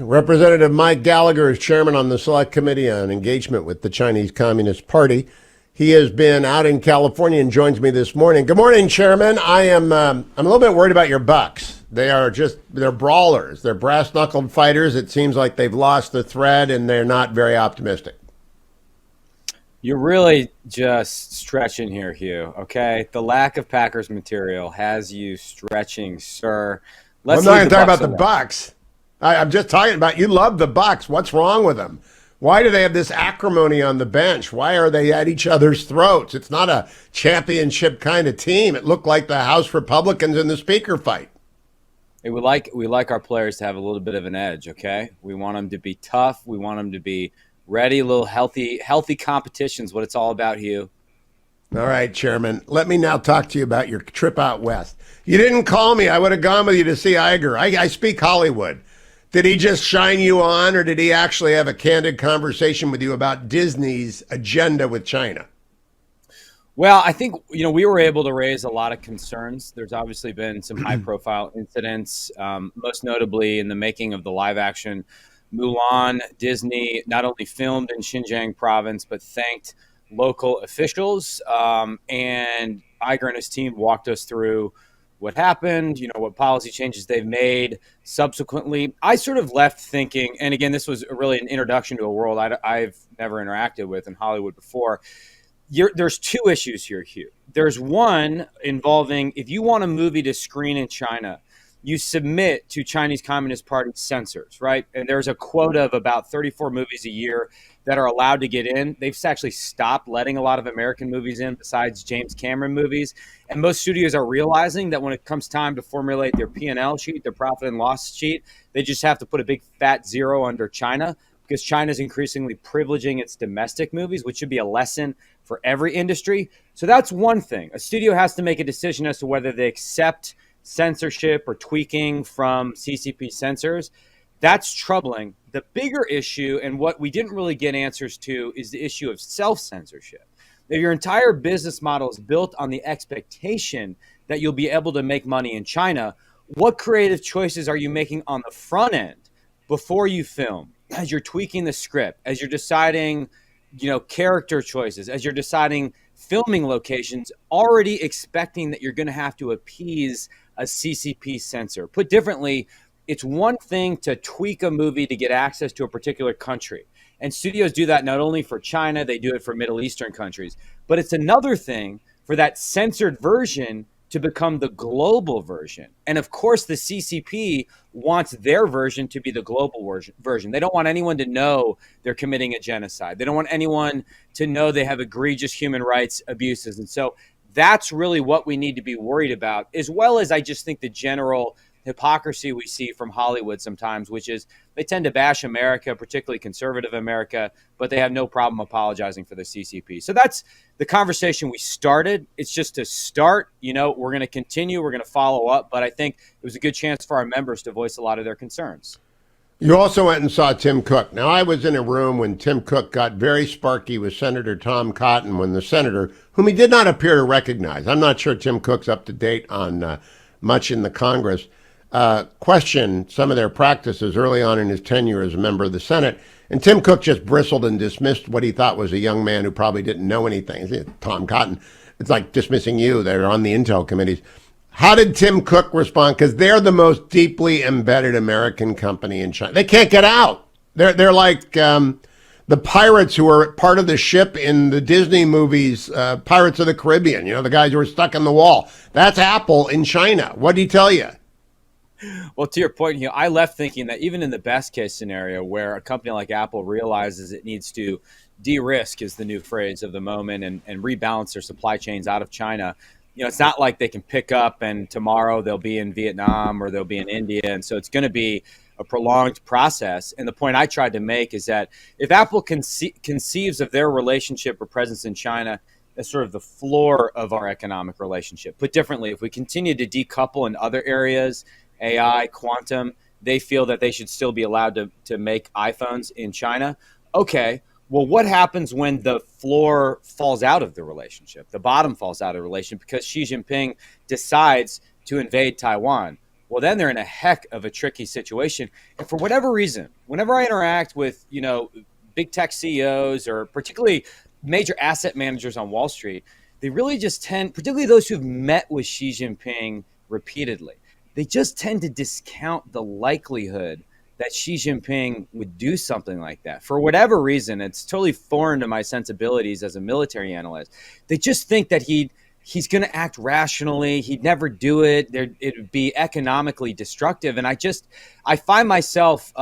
Representative Mike Gallagher is chairman on the Select Committee on Engagement with the Chinese Communist Party. He has been out in California and joins me this morning. Good morning, Chairman. I'm a little bit worried about your Bucks. They're brawlers. They're brass-knuckled fighters. It seems like they've lost the thread and they're not very optimistic. You're really just stretching here, Hugh, okay? The lack of Packers material has you stretching, sir. I'm not going to talk about the Bucks. I'm just talking about you love the Bucks. What's wrong with them? Why do they have this acrimony on the bench? Why are they at each other's throats? It's not a championship kind of team. It looked like the House Republicans in the speaker fight. We like our players to have a little bit of an edge, okay? We want them to be tough. We want them to be ready. A little healthy competition is what it's all about, Hugh. All right, Chairman. Let me now talk to you about your trip out west. You didn't call me. I would have gone with you to see Iger. I speak Hollywood. Did he just shine you on, or did he actually have a candid conversation with you about Disney's agenda with China? Well, I think, we were able to raise a lot of concerns. There's obviously been some high-profile incidents, most notably in the making of the live-action Mulan. Disney not only filmed in Xinjiang province, but thanked local officials. And Iger and his team walked us through what happened, what policy changes they've made subsequently. I sort of left thinking, and again, this was really an introduction to a world I've never interacted with in Hollywood before. There's two issues here, Hugh. There's one involving, if you want a movie to screen in China, you submit to Chinese Communist Party censors, right? And there's a quota of about 34 movies a year that are allowed to get in. They've actually stopped letting a lot of American movies in besides James Cameron movies. And most studios are realizing that when it comes time to formulate their P&L sheet, their profit and loss sheet, they just have to put a big fat zero under China, because China is increasingly privileging its domestic movies, which should be a lesson for every industry. So that's one thing. A studio has to make a decision as to whether they accept censorship or tweaking from CCP censors. That's troubling. The bigger issue, and what we didn't really get answers to, is the issue of self-censorship. If your entire business model is built on the expectation that you'll be able to make money in China, what creative choices are you making on the front end before you film, as you're tweaking the script, as you're deciding, character choices, as you're deciding filming locations, already expecting that you're going to have to appease a CCP censor? Put differently, it's one thing to tweak a movie to get access to a particular country. And studios do that not only for China, they do it for Middle Eastern countries. But it's another thing for that censored version to become the global version. And of course, the CCP wants their version to be the global version. They don't want anyone to know they're committing a genocide. They don't want anyone to know they have egregious human rights abuses. And so that's really what we need to be worried about, as well as I just think the general hypocrisy we see from Hollywood sometimes, which is they tend to bash America, particularly conservative America, but they have no problem apologizing for the CCP. So that's the conversation we started. It's just to start. We're going to continue. We're going to follow up. But I think it was a good chance for our members to voice a lot of their concerns. You also went and saw Tim Cook. Now, I was in a room when Tim Cook got very sparky with Senator Tom Cotton, when the senator, whom he did not appear to recognize — I'm not sure Tim Cook's up to date on much in the Congress — questioned some of their practices early on in his tenure as a member of the Senate. And Tim Cook just bristled and dismissed what he thought was a young man who probably didn't know anything. Tom Cotton, it's like dismissing you. They're on the intel committees. How did Tim Cook respond? Because they're the most deeply embedded American company in China. They can't get out. They're like the pirates who are part of the ship in the Disney movies, Pirates of the Caribbean. The guys who were stuck in the wall. That's Apple in China. What did he tell you? Well, to your point, I left thinking that even in the best case scenario, where a company like Apple realizes it needs to de-risk, is the new phrase of the moment, and rebalance their supply chains out of China, it's not like they can pick up and tomorrow they'll be in Vietnam or they'll be in India. And so it's going to be a prolonged process. And the point I tried to make is that if Apple conceives of their relationship or presence in China as sort of the floor of our economic relationship, put differently, if we continue to decouple in other areas, AI, quantum, they feel that they should still be allowed to make iPhones in China. Okay, well, what happens when the floor falls out of the relationship, the bottom falls out of the relationship because Xi Jinping decides to invade Taiwan? well, then they're in a heck of a tricky situation. And for whatever reason, whenever I interact with, big tech CEOs or particularly major asset managers on Wall Street, they really just tend, particularly those who've met with Xi Jinping repeatedly, they just tend to discount the likelihood that Xi Jinping would do something like that. For whatever reason, it's totally foreign to my sensibilities as a military analyst. They just think that he's going to act rationally. He'd never do it. It would be economically destructive. And I find myself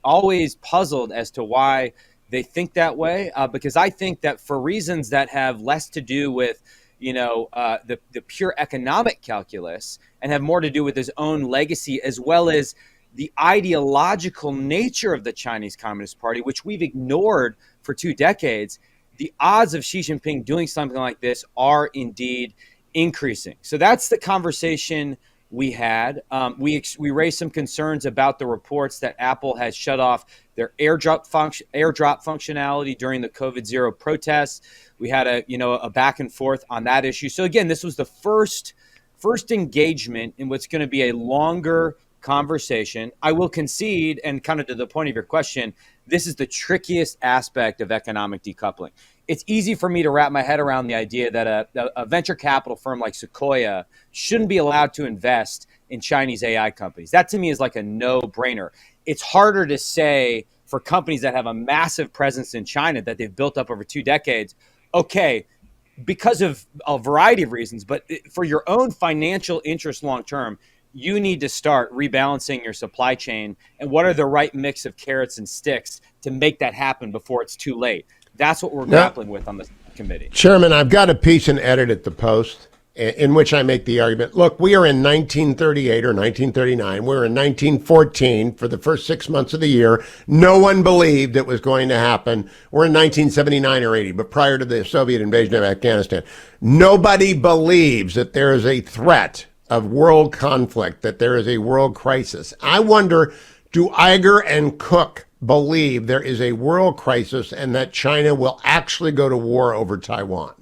always puzzled as to why they think that way, because I think that for reasons that have less to do with the pure economic calculus and have more to do with his own legacy, as well as the ideological nature of the Chinese Communist Party, which we've ignored for 2 decades, the odds of Xi Jinping doing something like this are indeed increasing. So that's the conversation we had. We raised some concerns about the reports that Apple has shut off their airdrop functionality during the COVID-0 protests. We had a back and forth on that issue. So again, this was the first engagement in what's going to be a longer conversation. I will concede, and kind of to the point of your question, this is the trickiest aspect of economic decoupling. It's easy for me to wrap my head around the idea that a venture capital firm like Sequoia shouldn't be allowed to invest in Chinese AI companies. That to me is like a no-brainer. It's harder to say for companies that have a massive presence in China that they've built up over 2 decades, okay, because of a variety of reasons, but for your own financial interest long-term, you need to start rebalancing your supply chain, and what are the right mix of carrots and sticks to make that happen before it's too late. That's what we're grappling with on the committee. Chairman, I've got a piece and edit at the Post in which I make the argument, look, we are in 1938 or 1939. We're in 1914 for the first 6 months of the year. No one believed it was going to happen. We're in 1979 or 80, but prior to the Soviet invasion of Afghanistan. Nobody believes that there is a threat of world conflict, that there is a world crisis. I wonder, do Iger and Cook believe there is a world crisis and that China will actually go to war over Taiwan?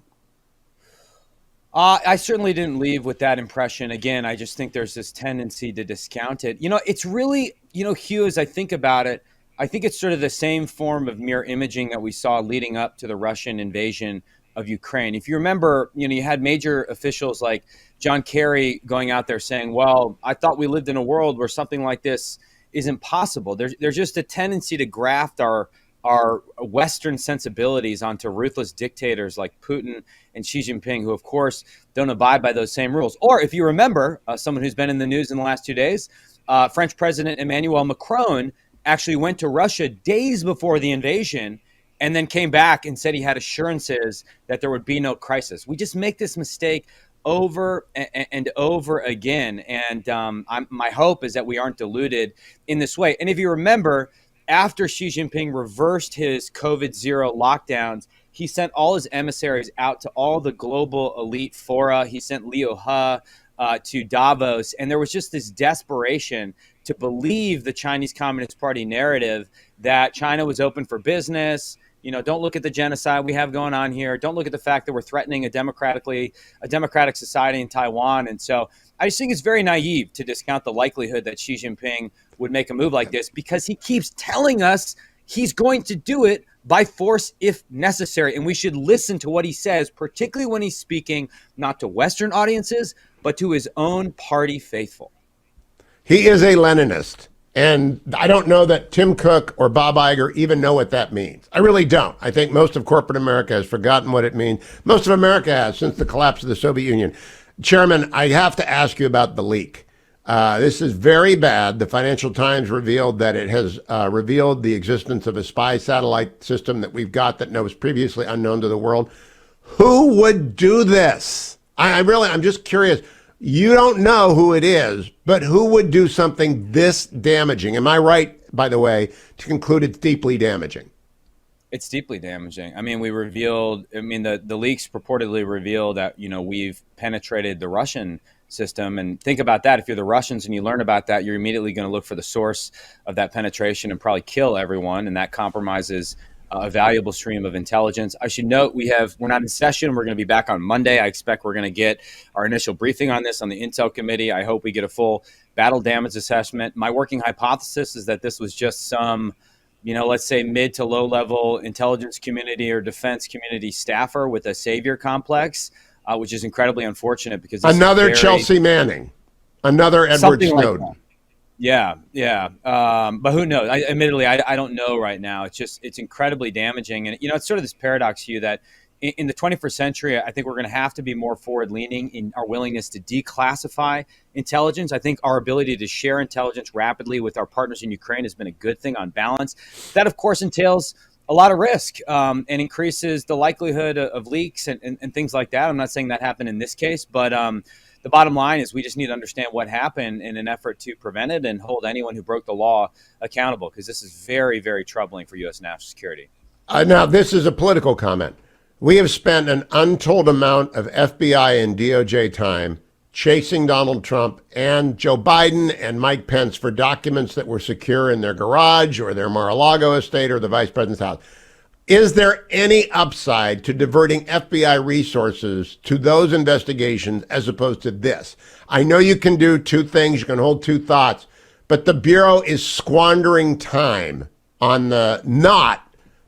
I certainly didn't leave with that impression. Again, I just think there's this tendency to discount it. It's really, Hugh, as I think about it, I think it's sort of the same form of mirror imaging that we saw leading up to the Russian invasion of Ukraine. If you remember, you had major officials like John Kerry going out there saying, well, I thought we lived in a world where something like this isn't possible. There's just a tendency to graft our Western sensibilities onto ruthless dictators like Putin and Xi Jinping, who, of course, don't abide by those same rules. Or if you remember, someone who's been in the news in the last 2 days, French President Emmanuel Macron actually went to Russia days before the invasion and then came back and said he had assurances that there would be no crisis. We just make this mistake over and over again. And my hope is that we aren't deluded in this way. And if you remember, after Xi Jinping reversed his COVID-0 lockdowns, he sent all his emissaries out to all the global elite fora. He sent Liu He to Davos. And there was just this desperation to believe the Chinese Communist Party narrative that China was open for business. Don't look at the genocide we have going on here. Don't look at the fact that we're threatening a democratic society in Taiwan. And so I just think it's very naive to discount the likelihood that Xi Jinping would make a move like this, because he keeps telling us he's going to do it by force if necessary. And we should listen to what he says, particularly when he's speaking not to Western audiences, but to his own party faithful. He is a Leninist. And I don't know that Tim Cook or Bob Iger even know what that means. I really don't. I think most of corporate America has forgotten what it means. Most of America has since the collapse of the Soviet Union. Chairman, I have to ask you about the leak. This is very bad. The Financial Times revealed that it has revealed the existence of a spy satellite system that we've got that was previously unknown to the world. Who would do this? I'm just curious. You don't know who it is, but who would do something this damaging? Am I right, by the way, to conclude it's deeply damaging? It's deeply damaging. I mean, the leaks purportedly reveal that, we've penetrated the Russian system. And think about that. If you're the Russians and you learn about that, you're immediately going to look for the source of that penetration and probably kill everyone. And that compromises a valuable stream of intelligence. I should note we're not in session. We're going to be back on Monday. I expect we're going to get our initial briefing on this on the Intel Committee. I hope we get a full battle damage assessment. My working hypothesis is that this was just some, let's say mid to low level intelligence community or defense community staffer with a savior complex, which is incredibly unfortunate because another Chelsea Manning, another Edward Snowden. Like yeah. But who knows? Admittedly, I don't know right now. It's incredibly damaging. And, it's sort of this paradox, Hugh, that in the 21st century, I think we're going to have to be more forward-leaning in our willingness to declassify intelligence. I think our ability to share intelligence rapidly with our partners in Ukraine has been a good thing on balance. That, of course, entails a lot of risk and increases the likelihood of leaks and things like that. I'm not saying that happened in this case, but the bottom line is we just need to understand what happened in an effort to prevent it and hold anyone who broke the law accountable, because this is very, very troubling for U.S. national security. Now, this is a political comment. We have spent an untold amount of FBI and DOJ time chasing Donald Trump and Joe Biden and Mike Pence for documents that were secure in their garage or their Mar-a-Lago estate or the vice president's house. Is there any upside to diverting FBI resources to those investigations as opposed to this? I know you can do two things, you can hold two thoughts, but the Bureau is squandering time on the not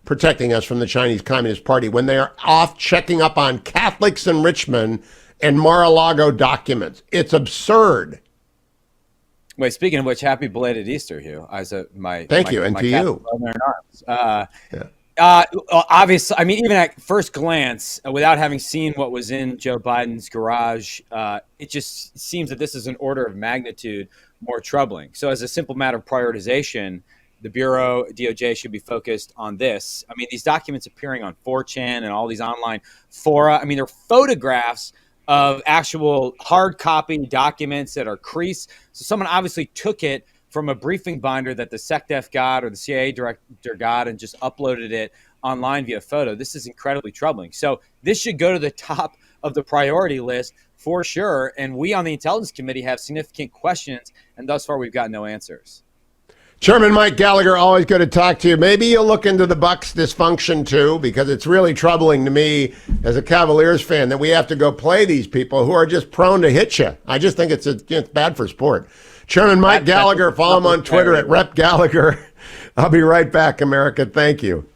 protecting us from the Chinese Communist Party when they are off checking up on Catholics in Richmond and Mar-a-Lago documents. It's absurd. Wait, speaking of which, happy belated Easter, Hugh. Thank you, and to you. Obviously, I mean, even at first glance, without having seen what was in Joe Biden's garage, it just seems that this is an order of magnitude more troubling. So as a simple matter of prioritization, the Bureau, DOJ should be focused on this. I mean, these documents appearing on 4chan and all these online fora, I mean, they're photographs of actual hard copy documents that are creased. So someone obviously took it from a briefing binder that the SecDef got or the CIA director got and just uploaded it online via photo. This is incredibly troubling. So this should go to the top of the priority list for sure. And we on the Intelligence Committee have significant questions, and thus far we've got no answers. Chairman Mike Gallagher, always good to talk to you. Maybe you'll look into the Bucks dysfunction too, because it's really troubling to me as a Cavaliers fan that we have to go play these people who are just prone to hit you. I just think it's bad for sport. Chairman Mike Gallagher, follow him on Twitter at Rep Gallagher. I'll be right back, America. Thank you.